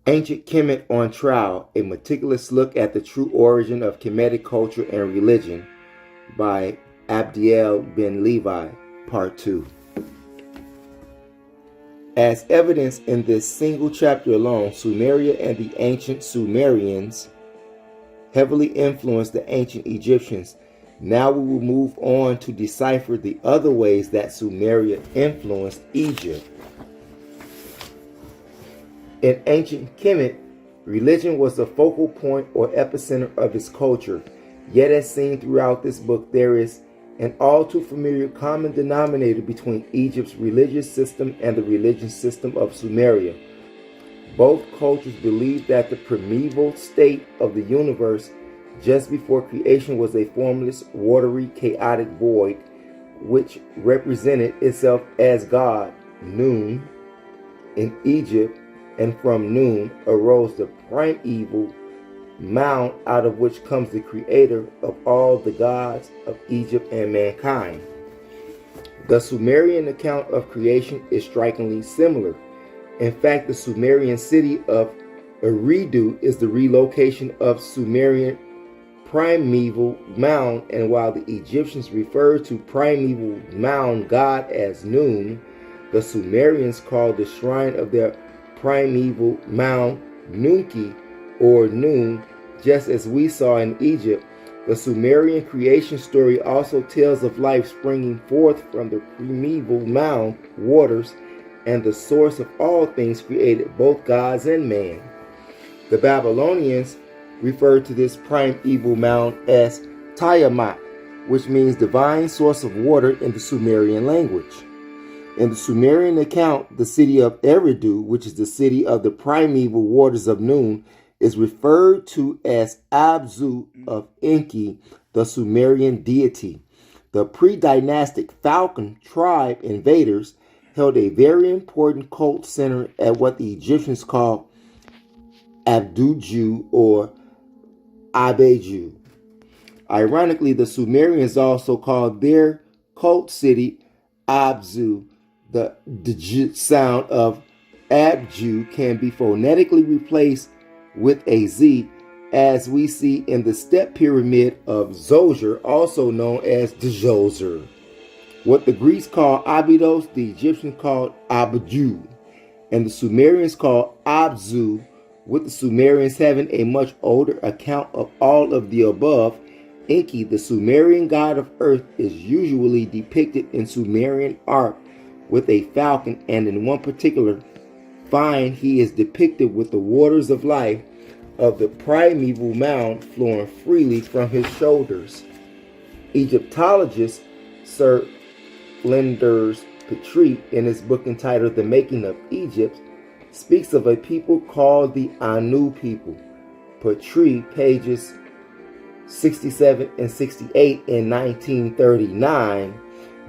Ancient Kemet on Trial, a meticulous look at the true origin of Kemetic culture and religion by Abdiel Ben Levi, Part 2. As evidence in this single chapter alone, Sumeria and the ancient Sumerians heavily influenced the ancient Egyptians. Now we will move on to decipher the other ways that Sumeria influenced Egypt. In ancient Kemet, religion was the focal point or epicenter of its culture. Yet as seen throughout this book, there is an all too familiar common denominator between Egypt's religious system and the religious system of Sumeria. Both cultures believed that the primeval state of the universe just before creation was a formless, watery, chaotic void, which represented itself as God, Nun, in Egypt, and from Nun arose the primeval mound out of which comes the creator of all the gods of Egypt and mankind. The Sumerian account of creation is strikingly similar. In fact, the Sumerian city of Eridu is the relocation of Sumerian primeval mound, and while the Egyptians referred to primeval mound god as Nun, the Sumerians called the shrine of their primeval mound Nunki or Nun, just as we saw in Egypt. The Sumerian creation story also tells of life springing forth from the primeval mound waters and the source of all things created, both gods and man. The Babylonians referred to this primeval mound as Tiamat, which means divine source of water in the Sumerian language. In the Sumerian account, the city of Eridu, which is the city of the primeval waters of Nun, is referred to as Abzu of Enki, the Sumerian deity. The pre-dynastic Falcon tribe invaders held a very important cult center at what the Egyptians call Abduju or Abeju. Ironically, the Sumerians also called their cult city Abzu. The D sound of Abju can be phonetically replaced with a Z, as we see in the step pyramid of Zoser, also known as Djoser. What the Greeks called Abydos, the Egyptians called Abju, and the Sumerians called Abzu, with the Sumerians having a much older account of all of the above. Enki, the Sumerian god of earth, is usually depicted in Sumerian art with a falcon, and in one particular find he is depicted with the waters of life of the primeval mound flowing freely from his shoulders. Egyptologist Sir Flinders Petrie, in his book entitled The Making of Egypt, speaks of a people called the Anu people. Petrie, pages 67 and 68 in 1939.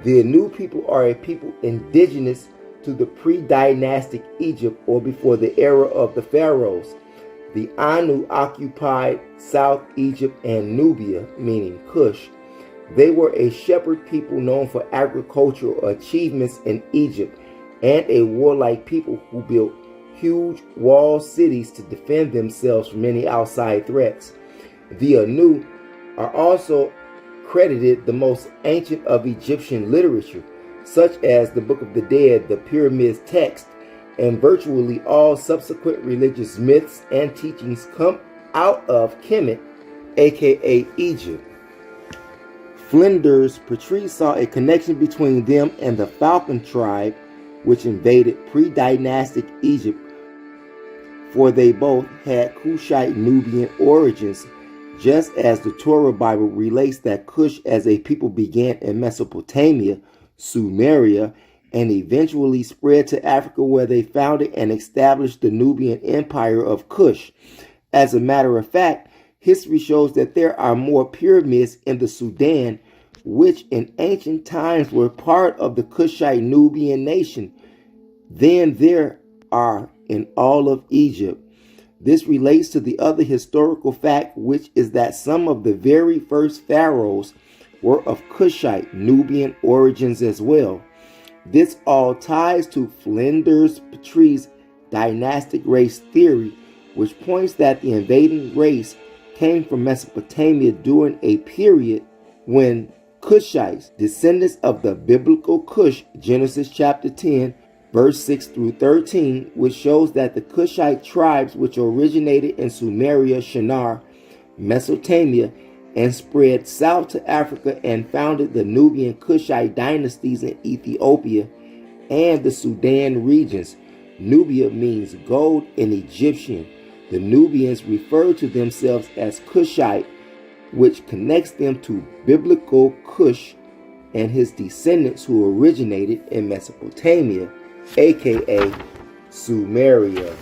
The Anu people are a people indigenous to the pre-dynastic Egypt or before the era of the pharaohs. The Anu occupied South Egypt and Nubia, meaning Kush. They were a shepherd people known for agricultural achievements in Egypt and a warlike people who built huge walled cities to defend themselves from any outside threats. The Anu are also credited the most ancient of Egyptian literature, such as the Book of the Dead, the Pyramids text, and virtually all subsequent religious myths and teachings come out of Kemet, aka Egypt. Flinders Petrie saw a connection between them and the Falcon tribe, which invaded pre-dynastic Egypt, for they both had Kushite Nubian origins, just as the Torah Bible relates that Cush as a people began in Mesopotamia, Sumeria, and eventually spread to Africa, where they founded and established the Nubian Empire of Cush. As a matter of fact, history shows that there are more pyramids in the Sudan, which in ancient times were part of the Kushite Nubian nation, than there are in all of Egypt. This relates to the other historical fact, which is that some of the very first pharaohs were of Kushite Nubian origins as well. This all ties to Flinders Petrie's dynastic race theory, which points that the invading race came from Mesopotamia during a period when Cushites, descendants of the biblical Cush, Genesis chapter 10, verse 6 through 13, which shows that the Cushite tribes which originated in Sumeria, Shinar, Mesopotamia, and spread south to Africa and founded the Nubian Kushite dynasties in Ethiopia and the Sudan regions. Nubia means gold in Egyptian. The Nubians refer to themselves as Cushite, which connects them to biblical Cush and his descendants who originated in Mesopotamia, aka Sumeria.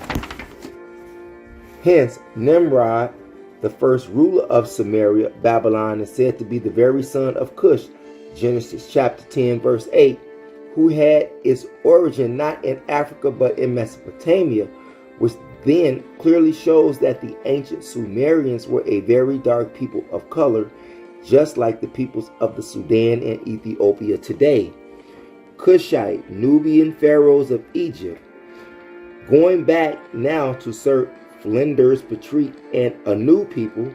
Hence, Nimrod, the first ruler of Sumeria, Babylon, is said to be the very son of Cush, Genesis chapter 10, verse 8, who had its origin not in Africa but in Mesopotamia, which then clearly shows that the ancient Sumerians were a very dark people of color, just like the peoples of the Sudan and Ethiopia today. Cushite, Nubian pharaohs of Egypt. Going back now to Sir Flinders Petrie and Anu people,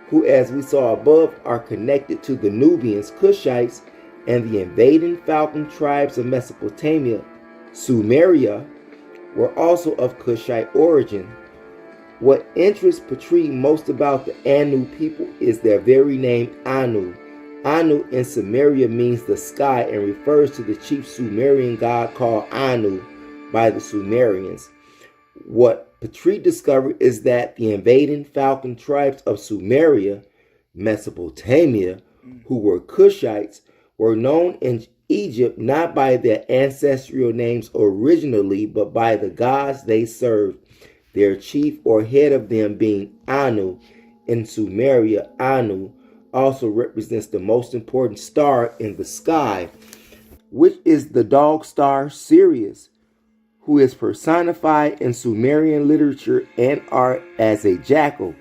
who, as we saw above, are connected to the Nubians, Cushites, and the invading Falcon tribes of Mesopotamia, Sumeria, were also of Cushite origin. What interests Petrie most about the Anu people is their very name, Anu. Anu in Sumeria means the sky and refers to the chief Sumerian god called Anu by the Sumerians. What Petrie discovered is that the invading Falcon tribes of Sumeria, Mesopotamia, who were Cushites, were known in Egypt not by their ancestral names originally, but by the gods they served, their chief or head of them being Anu. In Sumeria, Anu also represents the most important star in the sky, which is the dog star Sirius, who is personified in Sumerian literature and art as a jackal.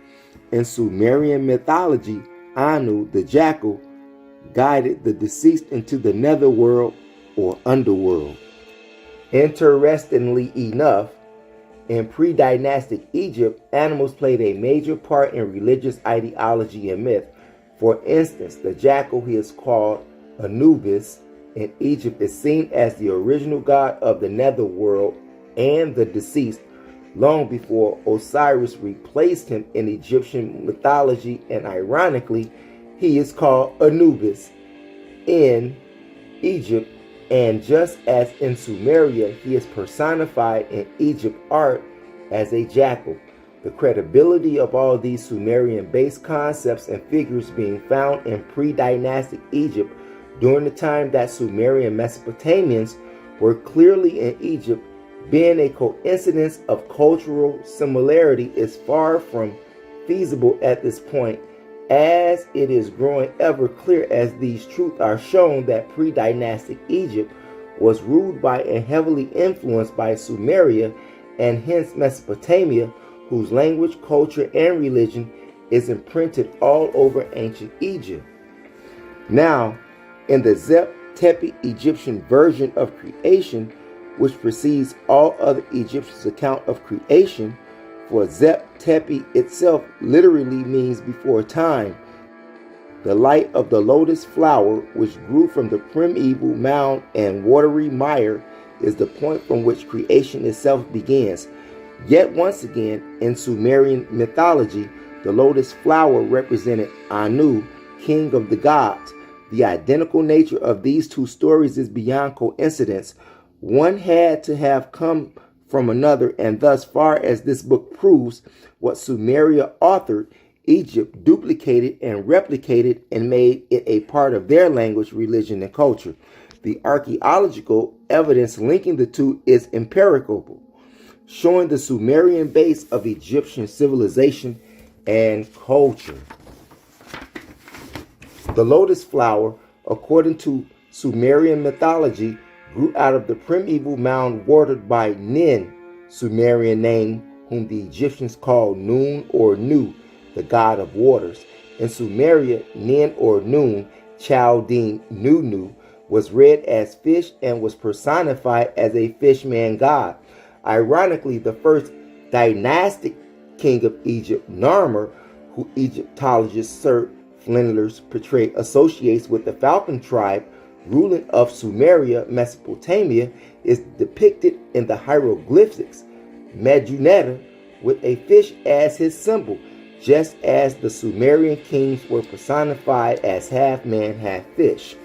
In Sumerian mythology, Anu, the jackal, guided the deceased into the netherworld or underworld. Interestingly enough, in pre-dynastic Egypt, animals played a major part in religious ideology and myth. For instance, the jackal, he is called Anubis in Egypt, is seen as the original god of the netherworld and the deceased, long before Osiris replaced him in Egyptian mythology, and ironically, he is called Anubis in Egypt, and just as in Sumeria, he is personified in Egypt art as a jackal. The credibility of all these Sumerian-based concepts and figures being found in pre-dynastic Egypt during the time that Sumerian Mesopotamians were clearly in Egypt, being a coincidence of cultural similarity, is far from feasible at this point, as it is growing ever clear as these truths are shown that pre-dynastic Egypt was ruled by and heavily influenced by Sumeria, and hence Mesopotamia, whose language, culture, and religion is imprinted all over ancient Egypt. Now, in the Zep-Tepi Egyptian version of creation, which precedes all other Egyptians' account of creation, for Zep-Tepi itself literally means before time. The light of the lotus flower, which grew from the primeval mound and watery mire, is the point from which creation itself begins. Yet once again, in Sumerian mythology, the lotus flower represented Anu, king of the gods. The identical nature of these two stories is beyond coincidence. One had to have come from another, and thus far as this book proves, what Sumeria authored, Egypt duplicated and replicated and made it a part of their language, religion, and culture. The archaeological evidence linking the two is empirical, showing the Sumerian base of Egyptian civilization and culture. The lotus flower, according to Sumerian mythology, grew out of the primeval mound watered by Nin, Sumerian name, whom the Egyptians called Nun or Nu, the god of waters. In Sumeria, Nin or Nun, Chaldean Nunu, was read as fish and was personified as a fishman god. Ironically, the first dynastic king of Egypt, Narmer, who Egyptologist Sir Flinders Petrie associates with the Falcon tribe ruling of Sumeria, Mesopotamia, is depicted in the hieroglyphics Medunetta with a fish as his symbol, just as the Sumerian kings were personified as half-man, half-fish.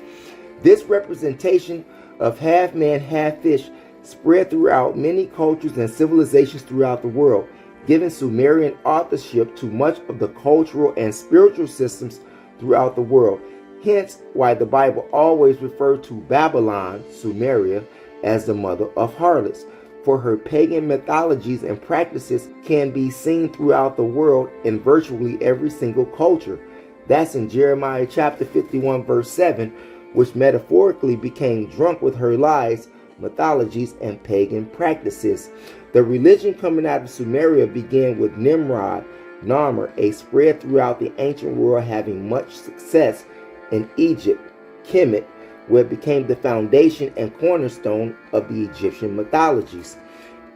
This representation of half-man, half-fish spread throughout many cultures and civilizations throughout the world, giving Sumerian authorship to much of the cultural and spiritual systems throughout the world. Hence why the Bible always referred to Babylon, Sumeria, as the mother of harlots, for her pagan mythologies and practices can be seen throughout the world in virtually every single culture. That's in Jeremiah chapter 51 verse 7, which metaphorically became drunk with her lies, mythologies, and pagan practices. The religion coming out of Sumeria began with Nimrod, Narmer, a spread throughout the ancient world, having much success in Egypt, Kemet, where it became the foundation and cornerstone of the Egyptian mythologies.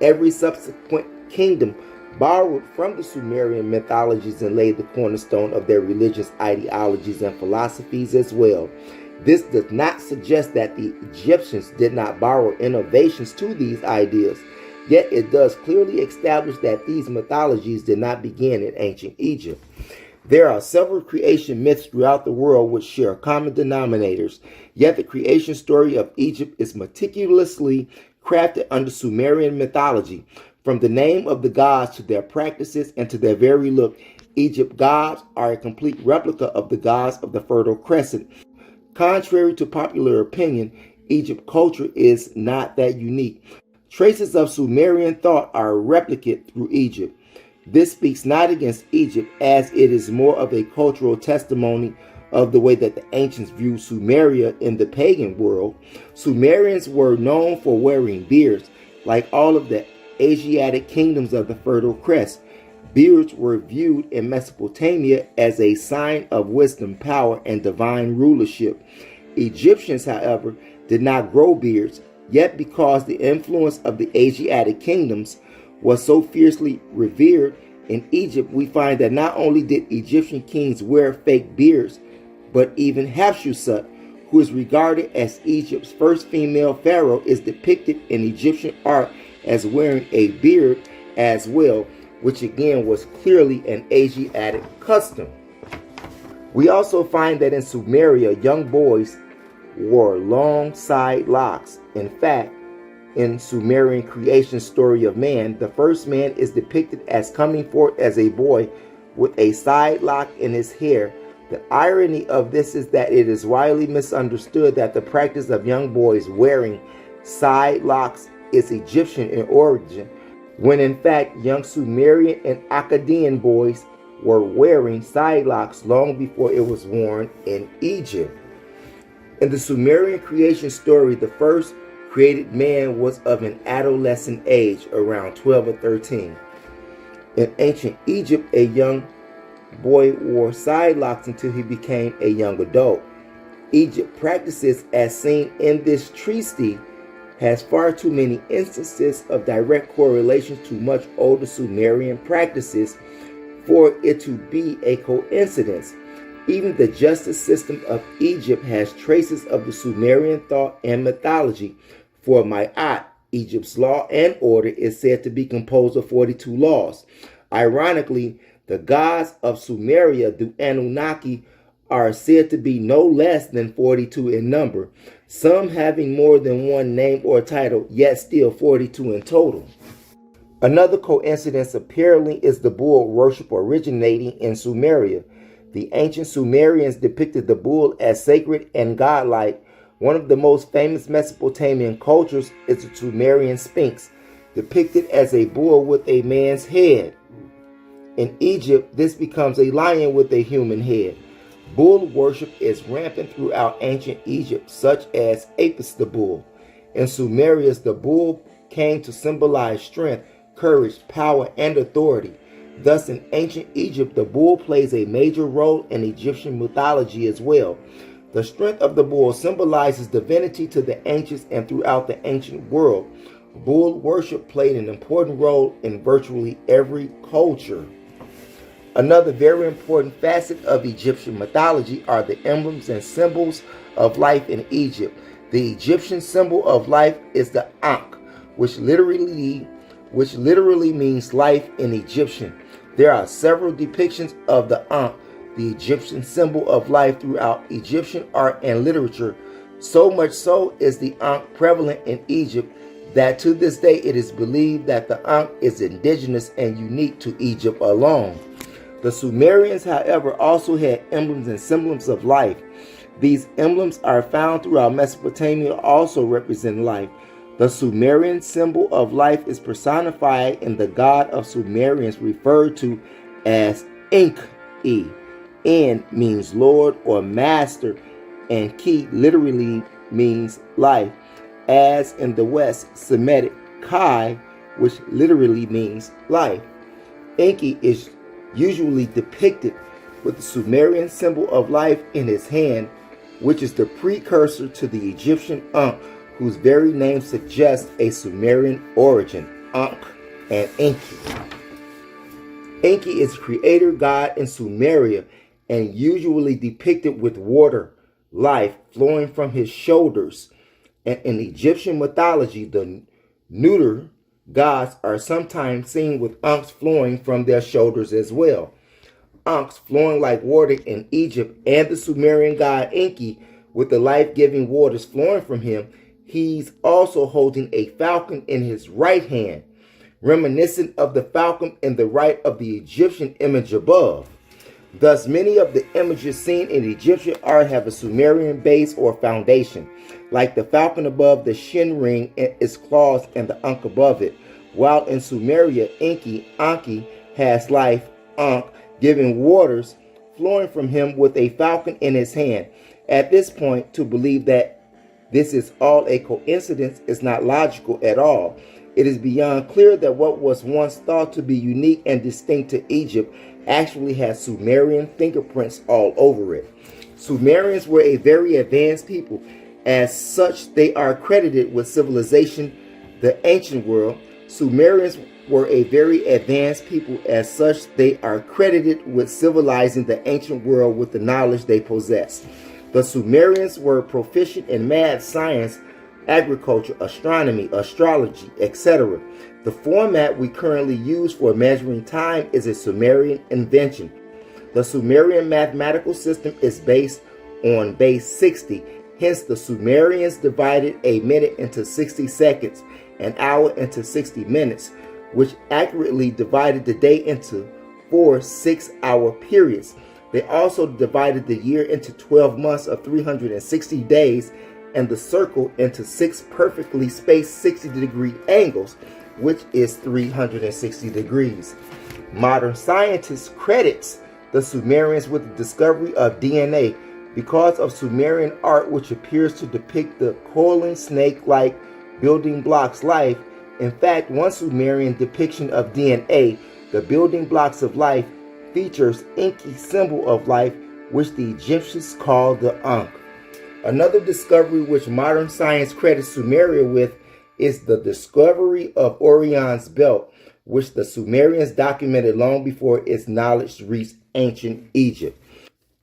Every subsequent kingdom borrowed from the Sumerian mythologies and laid the cornerstone of their religious ideologies and philosophies as well. This does not suggest that the Egyptians did not borrow innovations to these ideas, yet it does clearly establish that these mythologies did not begin in ancient Egypt. There are several creation myths throughout the world which share common denominators, yet the creation story of Egypt is meticulously crafted under Sumerian mythology. From the name of the gods to their practices and to their very look, Egypt gods are a complete replica of the gods of the Fertile Crescent. Contrary to popular opinion, Egypt culture is not that unique. Traces of Sumerian thought are replicated through Egypt. This speaks not against Egypt, as it is more of a cultural testimony of the way that the ancients viewed Sumeria in the pagan world. Sumerians were known for wearing beards, like all of the Asiatic kingdoms of the Fertile Crest. Beards were viewed in Mesopotamia as a sign of wisdom, power, and divine rulership. Egyptians, however, did not grow beards, yet because the influence of the Asiatic kingdoms was so fiercely revered in Egypt, we find that not only did Egyptian kings wear fake beards, but even Hatshepsut, who is regarded as Egypt's first female pharaoh, is depicted in Egyptian art as wearing a beard as well, which again was clearly an Asiatic custom. We also find that in Sumeria, young boys wore long side locks. In fact, in Sumerian creation story of man, the first man is depicted as coming forth as a boy with a side lock in his hair. The irony of this is that it is widely misunderstood that the practice of young boys wearing side locks is Egyptian in origin, when in fact young Sumerian and Akkadian boys were wearing side locks long before it was worn in Egypt. In the Sumerian creation story, the first created man was of an adolescent age, around 12 or 13. In ancient Egypt, a young boy wore side locks until he became a young adult. Egypt practices, as seen in this treatise, has far too many instances of direct correlations to much older Sumerian practices for it to be a coincidence. Even the justice system of Egypt has traces of the Sumerian thought and mythology. For Ma'at, Egypt's law and order is said to be composed of 42 laws. Ironically, the gods of Sumeria, the Anunnaki, are said to be no less than 42 in number, some having more than one name or title, yet still 42 in total. Another coincidence apparently is the bull worship originating in Sumeria. The ancient Sumerians depicted the bull as sacred and godlike. One of the most famous Mesopotamian cultures is the Sumerian Sphinx, depicted as a bull with a man's head. In Egypt, this becomes a lion with a human head. Bull worship is rampant throughout ancient Egypt, such as Apis the bull. In Sumeria, the bull came to symbolize strength, courage, power, and authority. Thus, in ancient Egypt, the bull plays a major role in Egyptian mythology as well. The strength of the bull symbolizes divinity to the ancients and throughout the ancient world. Bull worship played an important role in virtually every culture. Another very important facet of Egyptian mythology are the emblems and symbols of life in Egypt. The Egyptian symbol of life is the Ankh, which literally means life in Egyptian. There are several depictions of the Ankh, the Egyptian symbol of life, throughout Egyptian art and literature. So much so is the Ankh prevalent in Egypt that to this day it is believed that the Ankh is indigenous and unique to Egypt alone. The Sumerians, however, also had emblems and symbols of life. These emblems are found throughout Mesopotamia, also representing life. The Sumerian symbol of life is personified in the god of Sumerians referred to as Enki. En means Lord or Master, and Ki literally means life, as in the West Semitic Kai, which literally means life. Enki is usually depicted with the Sumerian symbol of life in his hand, which is the precursor to the Egyptian Ankh, whose very name suggests a Sumerian origin, Ankh and Enki. Enki is creator god in Sumeria and usually depicted with water, life flowing from his shoulders. And in Egyptian mythology, the neuter gods are sometimes seen with ankhs flowing from their shoulders as well. Ankhs flowing like water in Egypt, and the Sumerian god Enki with the life-giving waters flowing from him. He's also holding a falcon in his right hand, reminiscent of the falcon in the right of the Egyptian image above. Thus, many of the images seen in Egyptian art have a Sumerian base or foundation, like the falcon above the shin ring and its claws and the ankh above it, while in Sumeria, Enki has life, ankh, giving waters flowing from him with a falcon in his hand. At this point, to believe that this is all a coincidence is not logical at all. It is beyond clear that what was once thought to be unique and distinct to Egypt actually has Sumerian fingerprints all over it. Sumerians were a very advanced people. As such, they are credited with civilization, the ancient world. Sumerians were a very advanced people. As such, they are credited with civilizing the ancient world with the knowledge they possess. The Sumerians were proficient in math, science, agriculture, astronomy, astrology, etc. The format we currently use for measuring time is a Sumerian invention. The Sumerian mathematical system is based on base 60. Hence, the Sumerians divided a minute into 60 seconds, an hour into 60 minutes, which accurately divided the day into 4 6-hour periods. They also divided the year into 12 months of 360 days and the circle into 6 perfectly spaced 60-degree angles, which is 360 degrees. Modern scientists credits the Sumerians with the discovery of DNA because of Sumerian art, which appears to depict the coiling snake-like building blocks life. In fact, one Sumerian depiction of DNA, the building blocks of life, features Enki's symbol of life, which the Egyptians called the Ankh. Another discovery which modern science credits Sumeria with is the discovery of Orion's belt, which the Sumerians documented long before its knowledge reached ancient Egypt.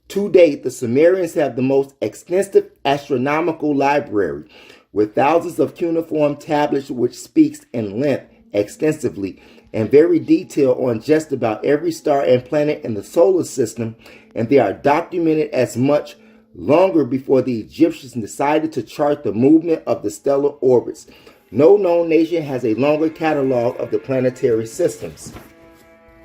To date, the Sumerians have the most extensive astronomical library, with thousands of cuneiform tablets which speaks in length extensively and very detailed on just about every star and planet in the solar system, and they are documented as much longer before the Egyptians decided to chart the movement of the stellar orbits. No known nation has a longer catalog of the planetary systems.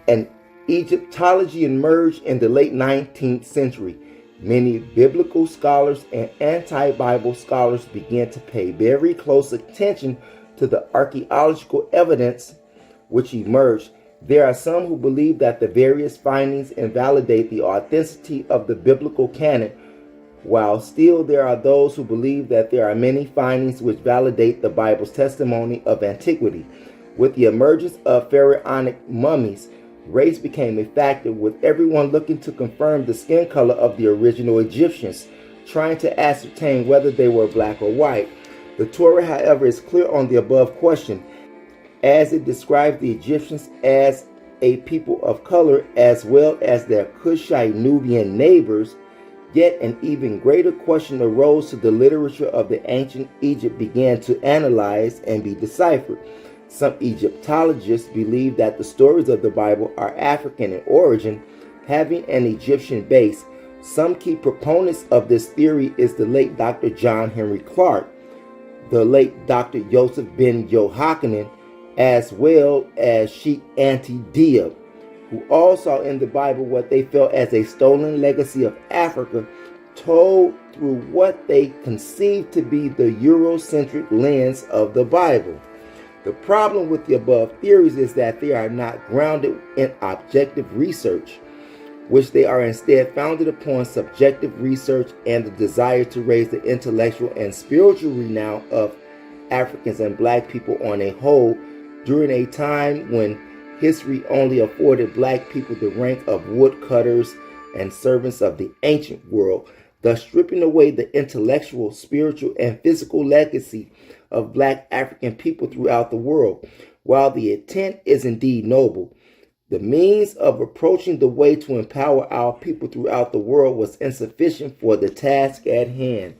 And Egyptology emerged in the late 19th century. Many biblical scholars and anti-Bible scholars began to pay very close attention to the archaeological evidence which emerged. There are some who believe that the various findings invalidate the authenticity of the biblical canon, while still there are those who believe that there are many findings which validate the Bible's testimony of antiquity. With the emergence of pharaonic mummies, race became a factor, with everyone looking to confirm the skin color of the original Egyptians, trying to ascertain whether they were black or white. The Torah, however, is clear on the above question, as it describes the Egyptians as a people of color as well as their Cushite Nubian neighbors. Yet an even greater question arose to the literature of the ancient Egypt began to analyze and be deciphered. Some Egyptologists believe that the stories of the Bible are African in origin, having an Egyptian base. Some key proponents of this theory is the late Dr. John Henry Clark, the late Dr. Joseph ben Yohanan, as well as Sheikh Anta Diop, who all saw in the Bible what they felt as a stolen legacy of Africa, told through what they conceived to be the Eurocentric lens of the Bible. The problem with the above theories is that they are not grounded in objective research, which they are instead founded upon subjective research and the desire to raise the intellectual and spiritual renown of Africans and Black people on a whole during a time when history only afforded Black people the rank of woodcutters and servants of the ancient world, thus stripping away the intellectual, spiritual, and physical legacy of Black African people throughout the world. While the intent is indeed noble, the means of approaching the way to empower our people throughout the world was insufficient for the task at hand.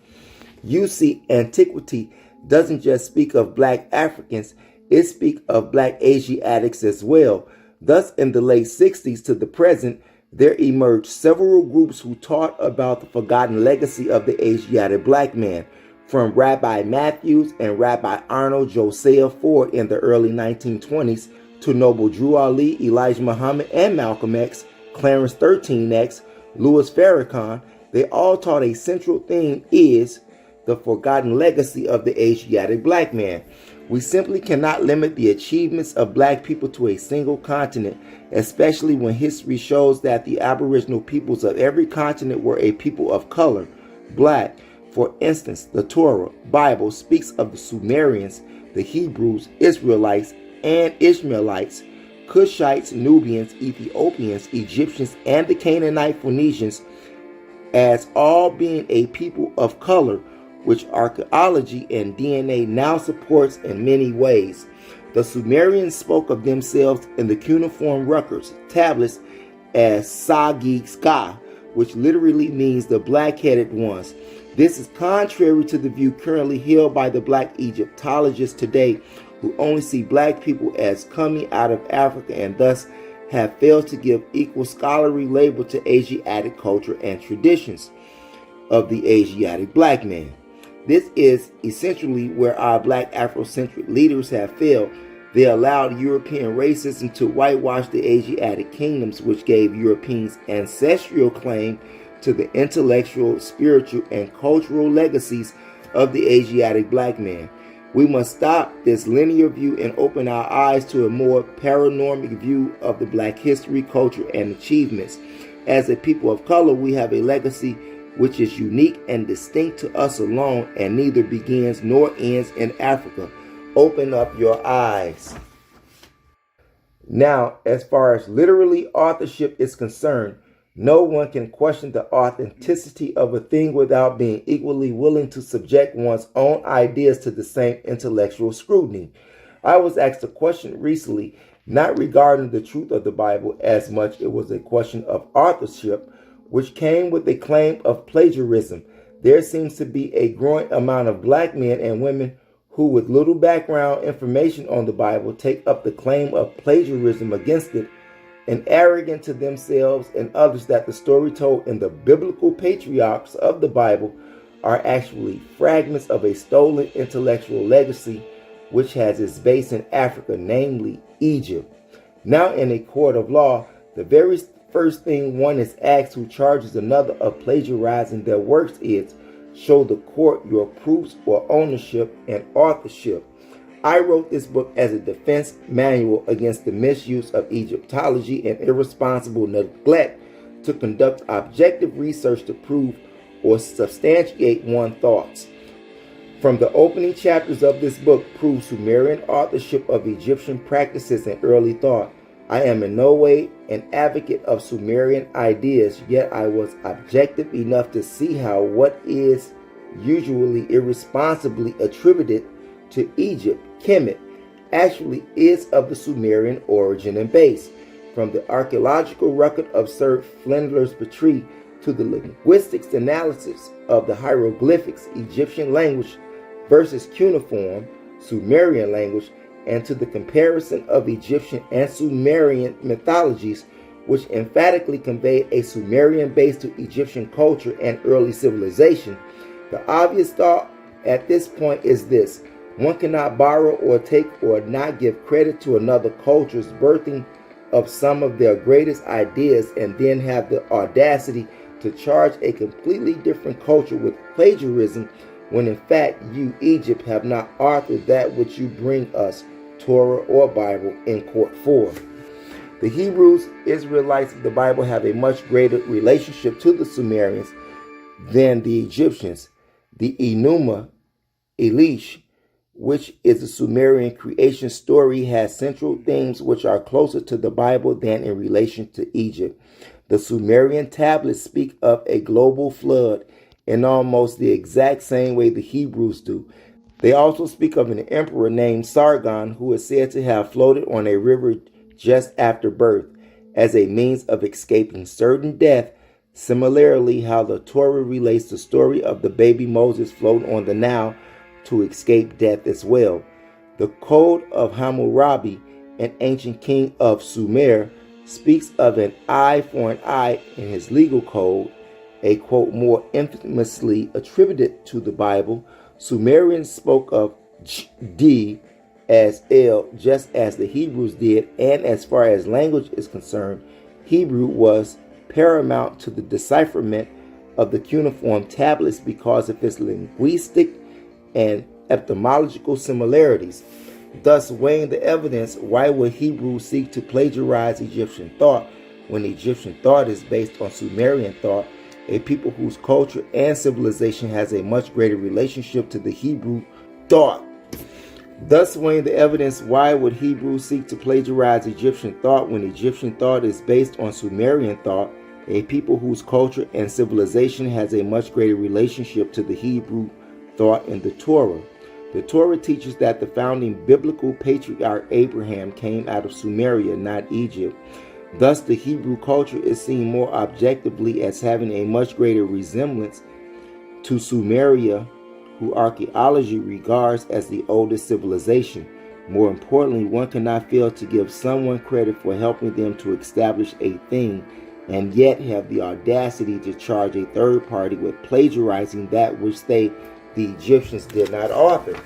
You see, antiquity doesn't just speak of Black Africans, it speaks of Black Asiatics as well. Thus, in the late 60s to the present, there emerged several groups who taught about the forgotten legacy of the Asiatic Black man, from Rabbi Matthews and Rabbi Arnold Josiah Ford in the early 1920s to Noble Drew Ali, Elijah Muhammad, and Malcolm X, Clarence 13X, Louis Farrakhan. They all taught a central theme is the forgotten legacy of the Asiatic Black man. We simply cannot limit the achievements of Black people to a single continent, especially when history shows that the aboriginal peoples of every continent were a people of color, Black. For instance, the Torah Bible speaks of the Sumerians, the Hebrews, Israelites, and Ishmaelites, Cushites, Nubians, Ethiopians, Egyptians, and the Canaanite Phoenicians as all being a people of color, which archaeology and DNA now supports in many ways. The Sumerians spoke of themselves in the cuneiform records, tablets, as Sagi-Ska, which literally means the black-headed ones. This is contrary to the view currently held by the Black Egyptologists today, who only see Black people as coming out of Africa and thus have failed to give equal scholarly label to Asiatic culture and traditions of the Asiatic Black man. This is essentially where our Black Afrocentric leaders have failed. They allowed European racism to whitewash the Asiatic kingdoms, which gave Europeans ancestral claim to the intellectual, spiritual, and cultural legacies of the Asiatic Black man. We must stop this linear view and open our eyes to a more paranormic view of the Black history, culture, and achievements. As a people of color, we have a legacy which is unique and distinct to us alone, and neither begins nor ends in Africa. Open up your eyes. Now, as far as literally authorship is concerned, no one can question the authenticity of a thing without being equally willing to subject one's own ideas to the same intellectual scrutiny. I was asked a question recently, not regarding the truth of the Bible as much it was a question of authorship, which came with a claim of plagiarism. There seems to be a growing amount of Black men and women who, with little background information on the Bible, take up the claim of plagiarism against it, and arrogant to themselves and others that the story told in the biblical patriarchs of the Bible are actually fragments of a stolen intellectual legacy which has its base in Africa, namely Egypt. Now, in a court of law, the very first thing one is asked who charges another of plagiarizing their works is, show the court your proofs or ownership and authorship. I wrote this book as a defense manual against the misuse of Egyptology and irresponsible neglect to conduct objective research to prove or substantiate one's thoughts. From the opening chapters of this book prove Sumerian authorship of Egyptian practices and early thought. I am in no way an advocate of Sumerian ideas, yet I was objective enough to see how what is usually irresponsibly attributed to Egypt, Kemet, actually is of the Sumerian origin and base. From the archaeological record of Sir Flinders Petrie to the linguistics analysis of the hieroglyphics, Egyptian language versus cuneiform, Sumerian language, and to the comparison of Egyptian and Sumerian mythologies, which emphatically conveyed a Sumerian base to Egyptian culture and early civilization, the obvious thought at this point is this: one cannot borrow or take or not give credit to another culture's birthing of some of their greatest ideas and then have the audacity to charge a completely different culture with plagiarism when in fact you, Egypt, have not authored that which you bring us, Torah or Bible, in court for. The Hebrews, Israelites of the Bible, have a much greater relationship to the Sumerians than the Egyptians. The Enuma Elish, which is a Sumerian creation story, has central themes which are closer to the Bible than in relation to Egypt. The Sumerian tablets speak of a global flood in almost the exact same way the Hebrews do. They also speak of an emperor named Sargon who is said to have floated on a river just after birth as a means of escaping certain death. Similarly, how the Torah relates the story of the baby Moses floating on the Nile to escape death as well. The Code of Hammurabi, an ancient king of Sumer, speaks of an eye for an eye in his legal code, a quote more infamously attributed to the Bible. Sumerians spoke of D as L, just as the Hebrews did, and as far as language is concerned, Hebrew was paramount to the decipherment of the cuneiform tablets because of its linguistic and etymological similarities. Thus, weighing the evidence, why would Hebrews seek to plagiarize Egyptian thought when Egyptian thought is based on Sumerian thought, a people whose culture and civilization has a much greater relationship to the Hebrew thought? Thus, weighing the evidence, why would Hebrews seek to plagiarize Egyptian thought when Egyptian thought is based on Sumerian thought, a people whose culture and civilization has a much greater relationship to the Hebrew thought in the Torah? The Torah teaches that the founding biblical patriarch Abraham came out of Sumeria, not Egypt. Thus, the Hebrew culture is seen more objectively as having a much greater resemblance to Sumeria, who archaeology regards as the oldest civilization. More importantly, one cannot fail to give someone credit for helping them to establish a thing, and yet have the audacity to charge a third party with plagiarizing that which they, the Egyptians, did not author.